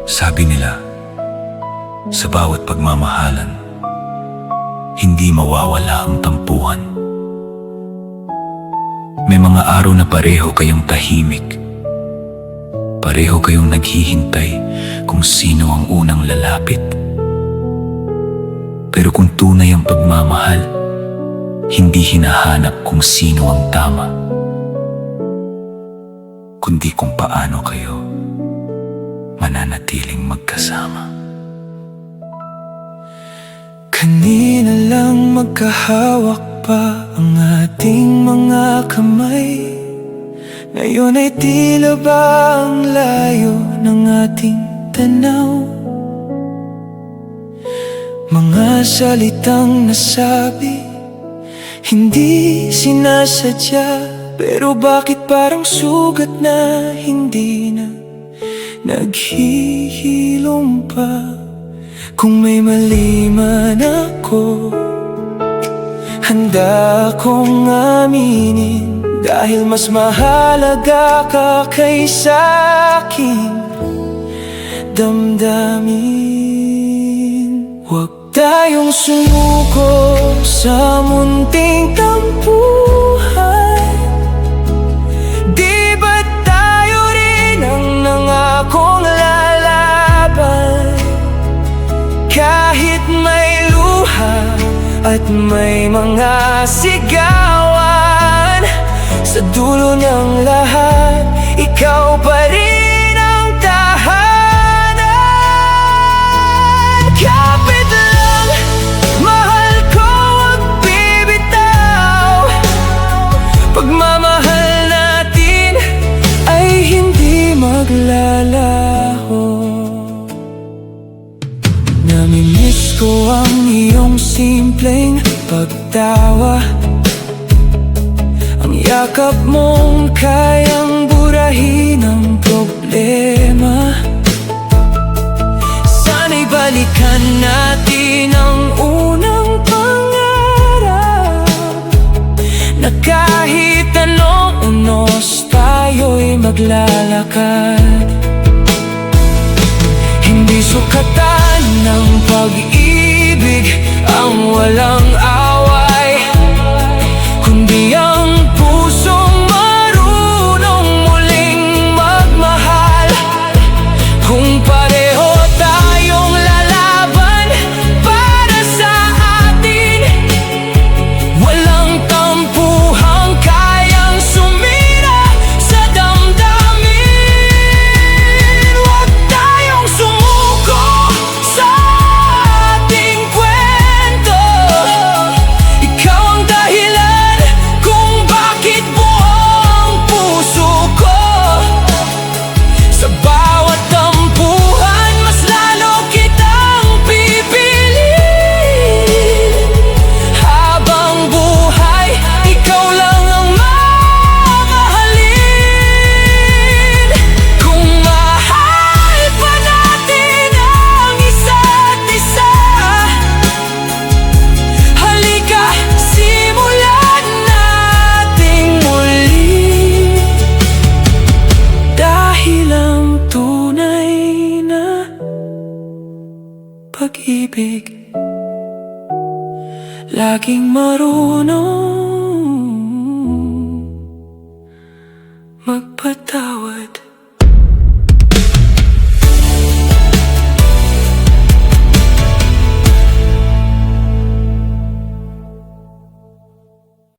Sabi nila, sa bawat pagmamahalan, hindi mawawala ang tampuhan. May mga araw na pareho kayong tahimik. Pareho kayong naghihintay kung sino ang unang lalapit. Pero kung tunay ang pagmamahal, hindi hinahanap kung sino ang tama, kundi kung paano kayo mananatiling magkasama. Kanina lang magkahawak pa ang ating mga kamay. Ngayon ay tila ba ang layo ng ating tanaw? Mga salitang nasabi, hindi sinasadya, pero bakit parang sugat na hindi na naghihilom pa? Kung may mali man ako, handa akong aminin, dahil mas mahalaga ka kaysa aking damdamin. Huwag tayong sumuko sa munting tampuhan. Di ba tayo rin ang nangakong lalaban? Kahit may luha at may mga sigawan, sa dulo niyang lahat, ikaw pa rin ang tahanan. Kapit lang, mahal ko, wag bibitaw. Pagmamahal natin ay hindi maglalaho. Namimiss ko ang iyong simpleng pagtawa, ang yakap mong kayang burahin ang problema. Sana'y balikan natin ang unang pangarap, na kahit anong unos tayo'y maglalakad. Hindi sukatan ng pag-ibig ang walang away, kundi ang pusong marunong muling magmahal. Kung pareho tayong lalaban para sa atin, walang tampuhang kayang sumira sa damdamin. Huwag tayong sumuko sa ating kwento. Ikaw ang dahilan kung bakit buo ang puso ko. Sa bawat tampuhan, mas lalo kitang pipiliin. Habang buhay, ikaw lang ang mamahalin. Kung mahal pa natin ang isa't isa, halika, simulan nating muli. Dahil ang tunay na pag-ibig laging marunong magpatawad.